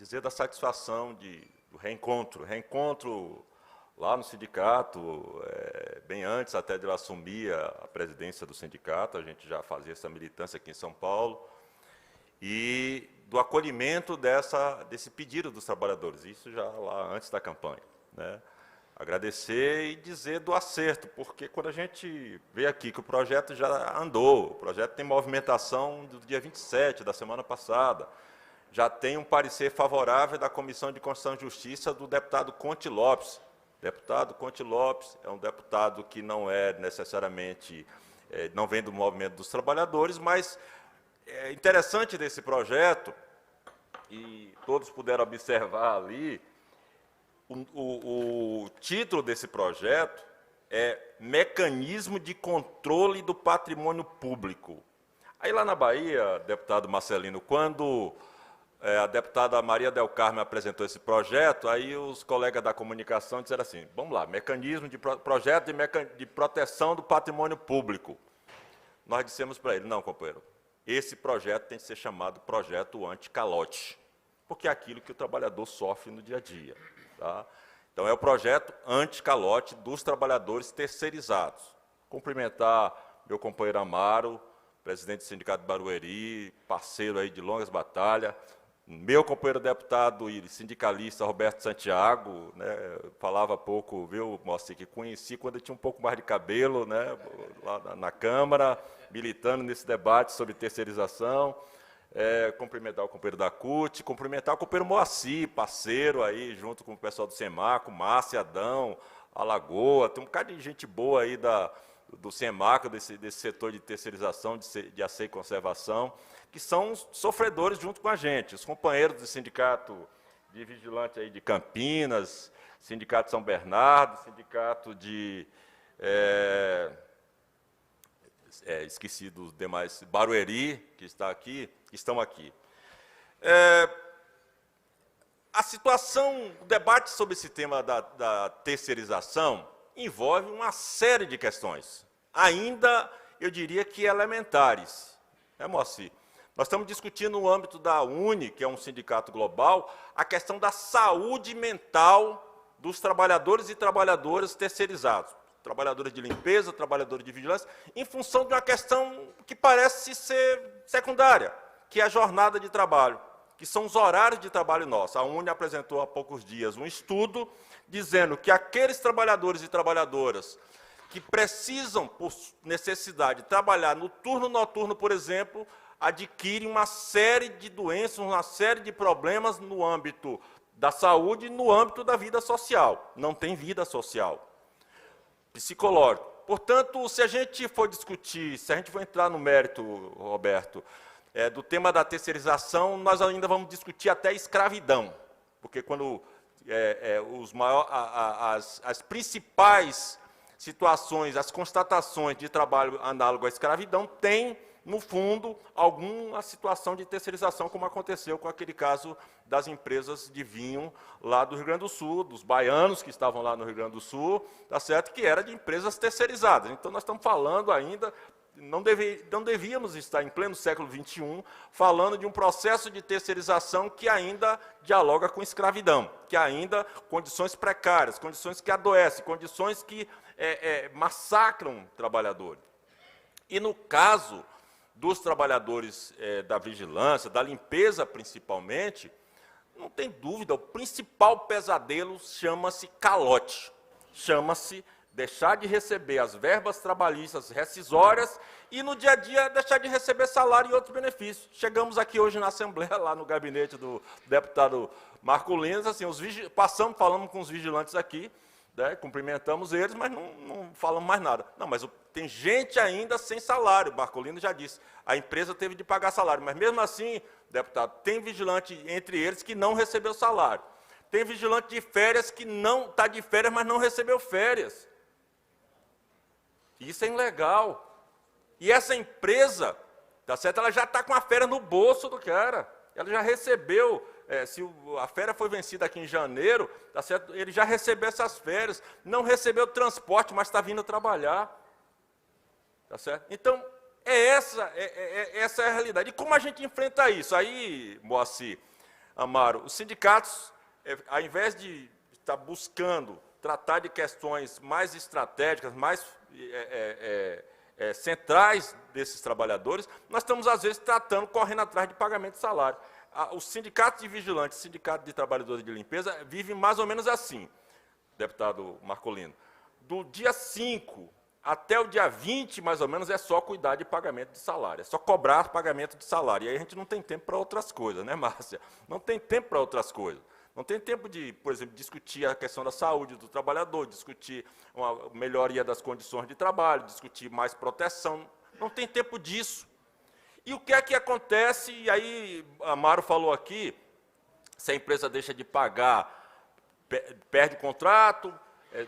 dizer da satisfação do reencontro. Reencontro lá no sindicato, bem antes até de eu assumir a presidência do sindicato, a gente já fazia essa militância aqui em São Paulo, e do acolhimento desse pedido dos trabalhadores, isso já lá antes da campanha, né? Agradecer e dizer do acerto, porque quando a gente vê aqui que o projeto já andou, o projeto tem movimentação do dia 27, da semana passada, já tem um parecer favorável da Comissão de Constituição e Justiça do deputado Conte Lopes. Deputado Conte Lopes é um deputado que não é necessariamente, não vem do movimento dos trabalhadores, mas é interessante desse projeto, e todos puderam observar ali, o título desse projeto é Mecanismo de Controle do Patrimônio Público. Aí lá na Bahia, deputado Marcelino, quando a deputada Maria del Carmo apresentou esse projeto, aí os colegas da comunicação disseram assim, vamos lá, mecanismo de projeto de proteção do patrimônio público. Nós dissemos para ele, não, companheiro, esse projeto tem que ser chamado projeto anti-calote, porque é aquilo que o trabalhador sofre no dia a dia. Tá? Então, é o projeto anti-calote dos trabalhadores terceirizados. Cumprimentar meu companheiro Amaro, presidente do Sindicato de Barueri, parceiro aí de longas batalhas, meu companheiro deputado e sindicalista Roberto Santiago, né, falava pouco, viu, Moacir, que conheci quando ele tinha um pouco mais de cabelo, né, lá na Câmara, militando nesse debate sobre terceirização. Cumprimentar o companheiro da CUT, cumprimentar o companheiro Moacir, parceiro aí, junto com o pessoal do SEMACO, Márcia, Adão, Alagoa, tem um bocado de gente boa aí do SEMACO, desse setor de terceirização, de asseio e conservação, que são sofredores junto com a gente, os companheiros do Sindicato de Vigilante aí de Campinas, Sindicato de São Bernardo, Sindicato de... esqueci dos demais, Barueri, que está aqui, que estão aqui. A situação, o debate sobre esse tema da terceirização envolve uma série de questões, ainda, eu diria que elementares. Moacir? Nós estamos discutindo no âmbito da UNE, que é um sindicato global, a questão da saúde mental dos trabalhadores e trabalhadoras terceirizados. Trabalhadores de limpeza, trabalhadores de vigilância, em função de uma questão que parece ser secundária, que é a jornada de trabalho, que são os horários de trabalho nossos. A UNE apresentou há poucos dias um estudo dizendo que aqueles trabalhadores e trabalhadoras que precisam, por necessidade, trabalhar no turno noturno, por exemplo, adquirem uma série de doenças, uma série de problemas no âmbito da saúde e no âmbito da vida social. Não tem vida social. Psicológico. Portanto, se a gente for discutir, se a gente for entrar no mérito, Roberto, do tema da terceirização, nós ainda vamos discutir até escravidão, porque quando as principais situações, as constatações de trabalho análogo à escravidão têm, no fundo, alguma situação de terceirização, como aconteceu com aquele caso das empresas de vinho lá do Rio Grande do Sul, dos baianos que estavam lá no Rio Grande do Sul, tá certo? Que era de empresas terceirizadas. Então, nós estamos falando ainda, não devíamos estar em pleno século XXI, falando de um processo de terceirização que ainda dialoga com escravidão, que ainda condições precárias, condições que adoecem, condições que massacram trabalhadores. E, no caso dos trabalhadores da vigilância, da limpeza principalmente, não tem dúvida, o principal pesadelo chama-se calote, chama-se deixar de receber as verbas trabalhistas rescisórias e, no dia a dia, deixar de receber salário e outros benefícios. Chegamos aqui hoje na Assembleia, lá no gabinete do deputado Marco Lins, assim, falamos com os vigilantes aqui, né, cumprimentamos eles, mas não falamos mais nada. Não, mas tem gente ainda sem salário, o Marcolino já disse, a empresa teve de pagar salário, mas mesmo assim, deputado, tem vigilante entre eles que não recebeu salário. Tem vigilante de férias que não está de férias, mas não recebeu férias. Isso é ilegal. E essa empresa, tá certo? Ela já está com a férias no bolso do cara. Ela já recebeu, se a férias foi vencida aqui em janeiro, tá certo? Ele já recebeu essas férias, não recebeu transporte, mas está vindo trabalhar. Tá certo? Então, essa é a realidade. E como a gente enfrenta isso? Aí, Moacir, Amaro, os sindicatos, ao invés de estar buscando tratar de questões mais estratégicas, mais centrais desses trabalhadores, nós estamos, às vezes, correndo atrás de pagamento de salário. Os sindicatos de vigilantes, sindicato de trabalhadores de limpeza, vivem mais ou menos assim, deputado Marcolino. Do dia 5 até o dia 20, mais ou menos, é só cuidar de pagamento de salário, é só cobrar pagamento de salário. E aí a gente não tem tempo para outras coisas, né, Márcia? Não tem tempo para outras coisas. Não tem tempo de, por exemplo, discutir a questão da saúde do trabalhador, discutir uma melhoria das condições de trabalho, discutir mais proteção. Não tem tempo disso. E o que é que acontece? E aí, Amaro falou aqui, se a empresa deixa de pagar, perde o contrato,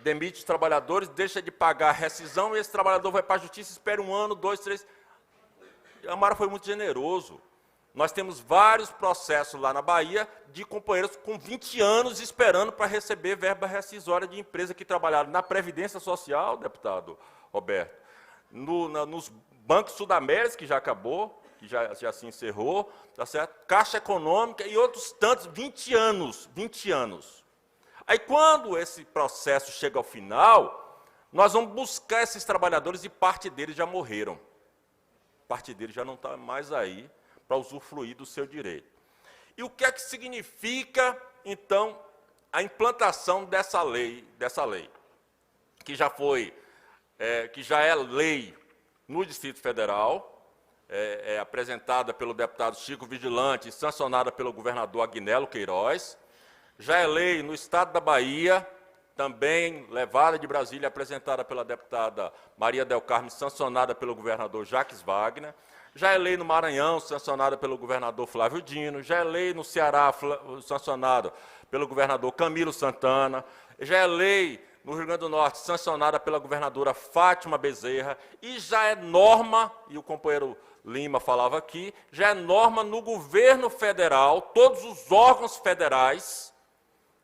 demite os trabalhadores, deixa de pagar a rescisão, e esse trabalhador vai para a justiça, espera 1 ano, 2, 3... Amaro foi muito generoso. Nós temos vários processos lá na Bahia de companheiros com 20 anos esperando para receber verba rescisória de empresa que trabalharam na Previdência Social, deputado Roberto, nos bancos Sudamérica, que já acabou, que já se encerrou, tá certo? Caixa Econômica e outros tantos, 20 anos, 20 anos. Aí, quando esse processo chega ao final, nós vamos buscar esses trabalhadores e parte deles já morreram. Parte deles já não está mais aí para usufruir do seu direito. E o que é que significa, então, a implantação dessa lei, que já é lei no Distrito Federal, apresentada pelo deputado Chico Vigilante e sancionada pelo governador Agnello Queiroz, já é lei no Estado da Bahia, também levada de Brasília, apresentada pela deputada Maria del Carmo, sancionada pelo governador Jacques Wagner, já é lei no Maranhão, sancionada pelo governador Flávio Dino, já é lei no Ceará, sancionada pelo governador Camilo Santana, já é lei no Rio Grande do Norte, sancionada pela governadora Fátima Bezerra, e já é norma, e o companheiro Lima falava aqui, já é norma no governo federal, todos os órgãos federais,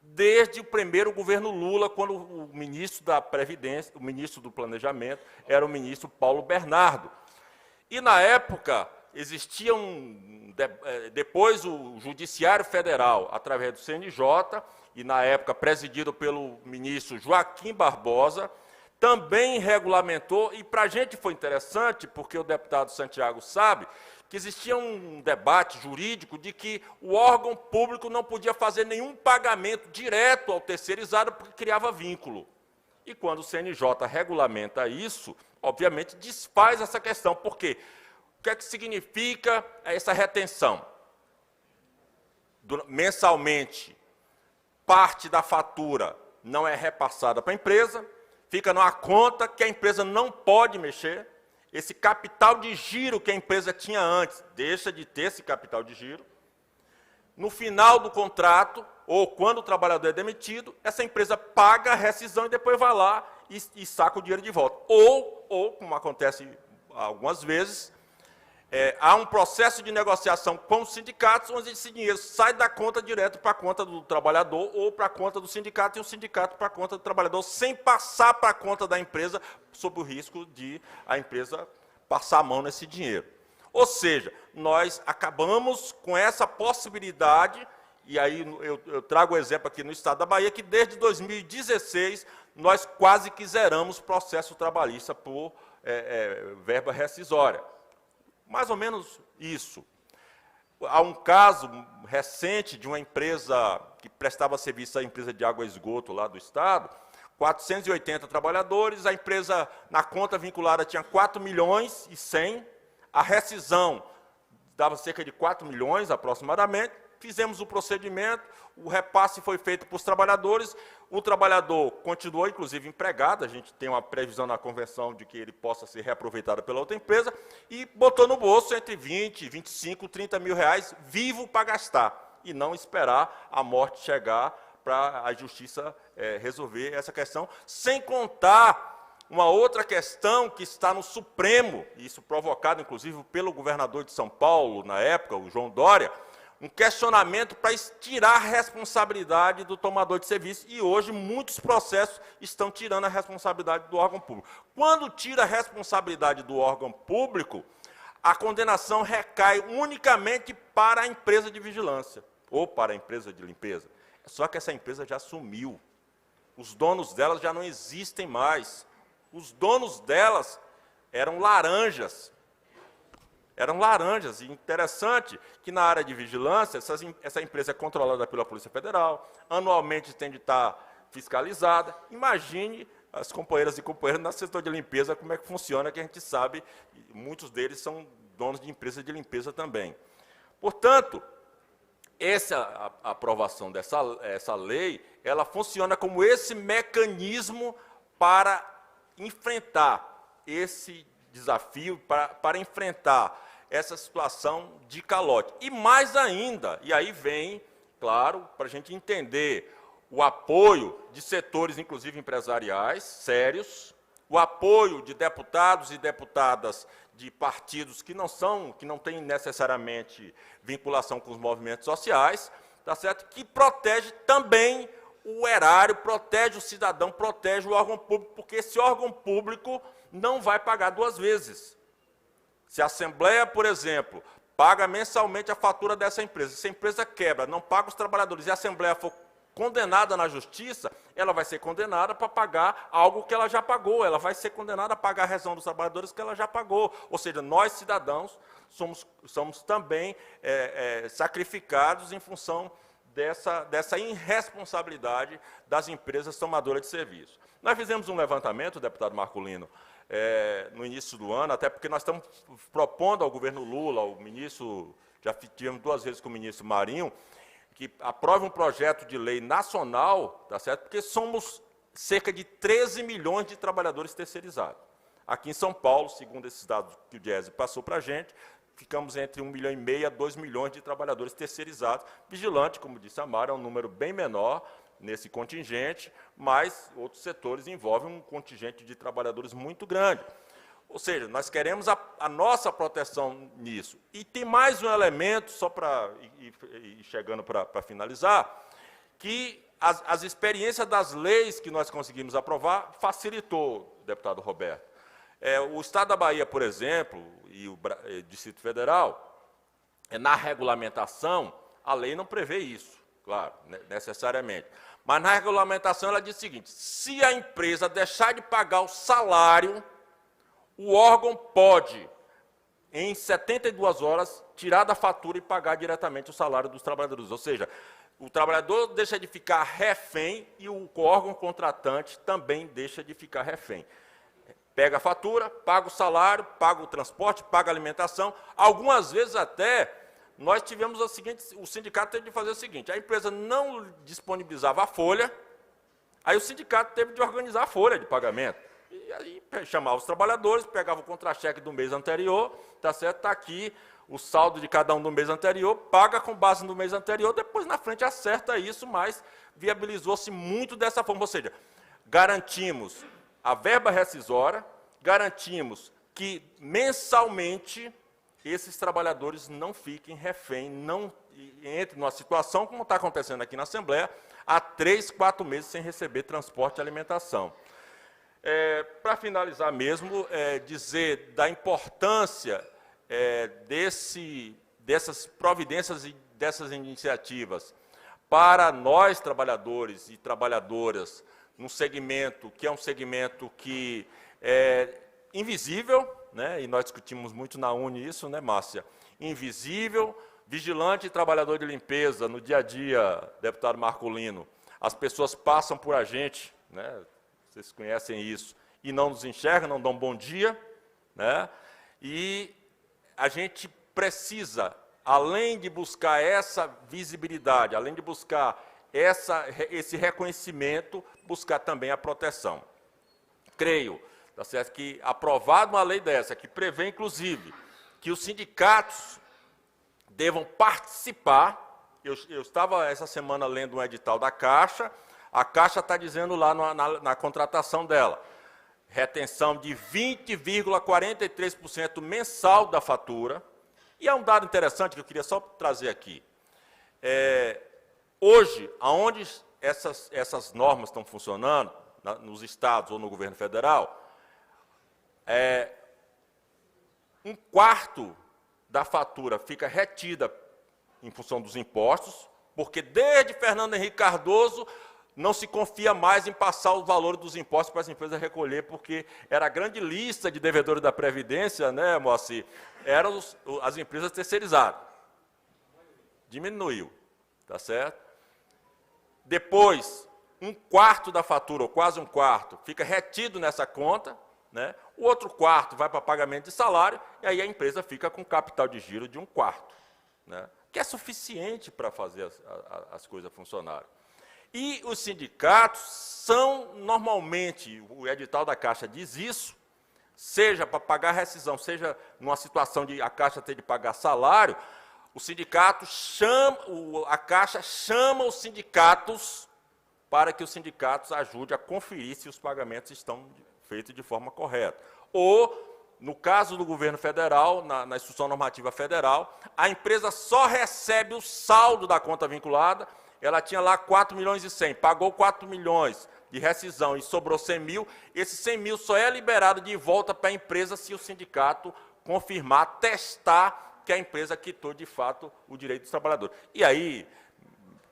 desde o primeiro governo Lula, quando o ministro da Previdência, o ministro do Planejamento, era o ministro Paulo Bernardo. E, na época, existia depois o Judiciário Federal, através do CNJ, e, na época, presidido pelo ministro Joaquim Barbosa, também regulamentou, e para a gente foi interessante, porque o deputado Santiago sabe, que existia um debate jurídico de que o órgão público não podia fazer nenhum pagamento direto ao terceirizado, porque criava vínculo. E quando o CNJ regulamenta isso, obviamente desfaz essa questão. Por quê? O que é que significa essa retenção? Mensalmente, parte da fatura não é repassada para a empresa, fica numa conta que a empresa não pode mexer. Esse capital de giro que a empresa tinha antes, deixa de ter esse capital de giro. No final do contrato, ou quando o trabalhador é demitido, essa empresa paga a rescisão e depois vai lá e saca o dinheiro de volta. Ou como acontece algumas vezes, há um processo de negociação com os sindicatos, onde esse dinheiro sai da conta direto para a conta do trabalhador ou para a conta do sindicato, e o sindicato para a conta do trabalhador, sem passar para a conta da empresa, sob o risco de a empresa passar a mão nesse dinheiro. Ou seja, nós acabamos com essa possibilidade, e aí eu trago o exemplo aqui no Estado da Bahia, que desde 2016 nós quase que zeramos processo trabalhista por verba rescisória. Mais ou menos isso. Há um caso recente de uma empresa que prestava serviço à empresa de água e esgoto lá do Estado, 480 trabalhadores, a empresa na conta vinculada tinha 4 milhões e 100, a rescisão dava cerca de 4 milhões aproximadamente, fizemos o procedimento, o repasse foi feito para os trabalhadores, o trabalhador continuou, inclusive, empregado, a gente tem uma previsão na convenção de que ele possa ser reaproveitado pela outra empresa, e botou no bolso entre 20, 25, 30 mil reais, vivo para gastar, e não esperar a morte chegar para a justiça resolver essa questão, sem contar uma outra questão que está no Supremo, isso provocado, inclusive, pelo governador de São Paulo, na época, o João Dória, um questionamento para tirar a responsabilidade do tomador de serviço, e hoje muitos processos estão tirando a responsabilidade do órgão público. Quando tira a responsabilidade do órgão público, a condenação recai unicamente para a empresa de vigilância. ou para a empresa de limpeza. Só que essa empresa já sumiu. Os donos delas já não existem mais. Os donos delas eram laranjas. Eram laranjas. E interessante que na área de vigilância, essa empresa é controlada pela Polícia Federal, anualmente tem de estar fiscalizada. Imagine as companheiras e companheiros no setor de limpeza, como é que funciona, que a gente sabe, muitos deles são donos de empresa de limpeza também. Portanto, essa aprovação dessa lei, ela funciona como esse mecanismo para enfrentar esse desafio, para enfrentar essa situação de calote. E mais ainda, e aí vem, claro, para a gente entender o apoio de setores, inclusive empresariais, sérios, o apoio de deputados e deputadas de partidos que não têm necessariamente vinculação com os movimentos sociais, tá certo? Que protege também o erário, protege o cidadão, protege o órgão público, porque esse órgão público não vai pagar duas vezes. Se a Assembleia, por exemplo, paga mensalmente a fatura dessa empresa, se a empresa quebra, não paga os trabalhadores, e a Assembleia for condenada na justiça, ela vai ser condenada para pagar algo que ela já pagou, ela vai ser condenada a pagar a rescisão dos trabalhadores que ela já pagou. Ou seja, nós, cidadãos, somos também sacrificados em função dessa irresponsabilidade das empresas tomadoras de serviço. Nós fizemos um levantamento, deputado Marculino, no início do ano, até porque nós estamos propondo ao governo Lula, ao ministro, já tivemos 2 vezes com o ministro Marinho, que aprove um projeto de lei nacional, tá certo? Porque somos cerca de 13 milhões de trabalhadores terceirizados. Aqui em São Paulo, segundo esses dados que o Diese passou para a gente, ficamos entre 1,5 milhão a 2 milhões de trabalhadores terceirizados. Vigilante, como disse a Mara, é um número bem menor nesse contingente, mas outros setores envolvem um contingente de trabalhadores muito grande. Ou seja, nós queremos a nossa proteção nisso. E tem mais um elemento, só para ir chegando para finalizar, que as experiências das leis que nós conseguimos aprovar facilitou, deputado Roberto. O Estado da Bahia, por exemplo, e o Distrito Federal, na regulamentação, a lei não prevê isso, claro, necessariamente. Mas na regulamentação ela diz o seguinte: se a empresa deixar de pagar o salário, o órgão pode, em 72 horas, tirar da fatura e pagar diretamente o salário dos trabalhadores. Ou seja, o trabalhador deixa de ficar refém e o órgão contratante também deixa de ficar refém. Pega a fatura, paga o salário, paga o transporte, paga a alimentação. Algumas vezes até, nós tivemos o sindicato teve de fazer o seguinte: a empresa não disponibilizava a folha, aí o sindicato teve de organizar a folha de pagamento. E aí chamava os trabalhadores, pegava o contra-cheque do mês anterior, tá certo? Está aqui o saldo de cada um do mês anterior, paga com base no mês anterior, depois na frente acerta isso, mas viabilizou-se muito dessa forma. Ou seja, garantimos a verba rescisória, garantimos que mensalmente esses trabalhadores não fiquem refém, não entrem numa situação, como está acontecendo aqui na Assembleia, há 3, 4 meses sem receber transporte e alimentação. Para finalizar mesmo, dizer da importância dessas providências e dessas iniciativas para nós, trabalhadores e trabalhadoras, num segmento que é um segmento que é invisível, né, e nós discutimos muito na UNE isso, né, Márcia? Invisível, vigilante e trabalhador de limpeza, no dia a dia, deputado Marculino, as pessoas passam por a gente, né, vocês conhecem isso, e não nos enxergam, não dão bom dia, né? E a gente precisa, além de buscar essa visibilidade, além de buscar esse reconhecimento, buscar também a proteção. Creio, tá certo, que aprovado uma lei dessa, que prevê, inclusive, que os sindicatos devam participar. Eu estava essa semana lendo um edital da Caixa. A Caixa está dizendo lá na contratação dela, retenção de 20,43% mensal da fatura. E é um dado interessante que eu queria só trazer aqui. Hoje, aonde essas normas estão funcionando, nos estados ou no governo federal, 1/4 da fatura fica retida em função dos impostos, Porque desde Fernando Henrique Cardoso não se confia mais em passar o valor dos impostos para as empresas recolher, porque era a grande lista de devedores da Previdência, né, Moacir? Eram as empresas terceirizadas. Diminuiu, tá certo? Depois, um quarto da fatura, ou quase um quarto, fica retido nessa conta, né? O outro quarto vai para pagamento de salário, e aí a empresa fica com capital de giro de um quarto, né? Que é suficiente para fazer as coisas funcionarem. E os sindicatos são, normalmente, o edital da Caixa diz isso, seja para pagar rescisão, seja numa situação de a Caixa ter de pagar salário, o sindicato a Caixa chama os sindicatos para que os sindicatos ajudem a conferir se os pagamentos estão feitos de forma correta. Ou, no caso do governo federal, na Instrução Normativa Federal, a empresa só recebe o saldo da conta vinculada, ela tinha lá 4 milhões e 100, pagou 4 milhões de rescisão e sobrou 100 mil, esse 100 mil só é liberado de volta para a empresa se o sindicato confirmar, testar que a empresa quitou, de fato, o direito dos trabalhadores. E aí,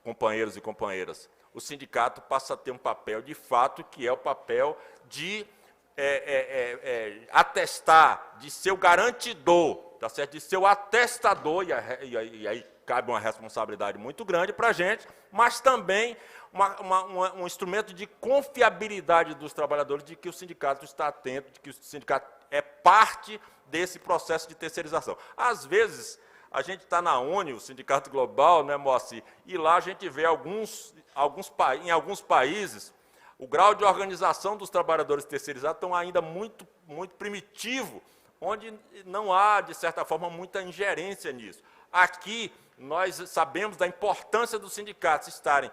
companheiros e companheiras, o sindicato passa a ter um papel, de fato, que é o papel de atestar, de ser o garantidor, tá certo? De ser o atestador, e aí cabe uma responsabilidade muito grande para a gente, mas também um instrumento de confiabilidade dos trabalhadores, de que o sindicato está atento, de que o sindicato é parte desse processo de terceirização. Às vezes, a gente está na ONU, o Sindicato Global, né, Moacir, e lá a gente vê em alguns países, o grau de organização dos trabalhadores terceirizados estão ainda muito primitivo, onde não há, de certa forma, muita ingerência nisso. Aqui, nós sabemos da importância dos sindicatos estarem,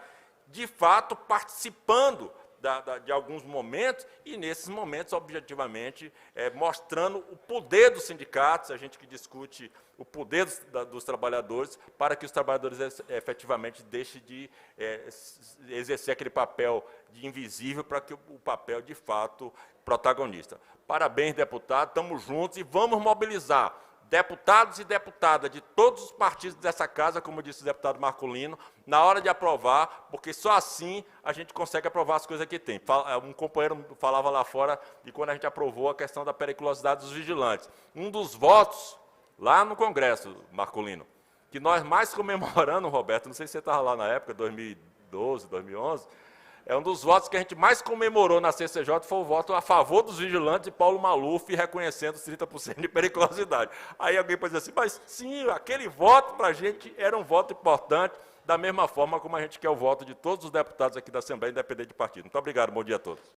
de fato, participando de alguns momentos, e nesses momentos, objetivamente, mostrando o poder dos sindicatos, a gente que discute o poder dos trabalhadores, para que os trabalhadores efetivamente deixem de exercer aquele papel de invisível para que o papel, de fato, protagonista. Parabéns, deputado, estamos juntos e vamos mobilizar deputados e deputadas de todos os partidos dessa casa, como disse o deputado Marculino, na hora de aprovar, porque só assim a gente consegue aprovar as coisas que tem. Um companheiro falava lá fora de quando a gente aprovou a questão da periculosidade dos vigilantes. Um dos votos, lá no Congresso, Marculino, que nós mais comemorando, Roberto, não sei se você estava lá na época, 2012, 2011, um dos votos que a gente mais comemorou na CCJ foi o voto a favor dos vigilantes e Paulo Maluf reconhecendo os 30% de periculosidade. Aí alguém pode dizer assim, mas sim, aquele voto para a gente era um voto importante, da mesma forma como a gente quer o voto de todos os deputados aqui da Assembleia, independente de partido. Muito obrigado, bom dia a todos.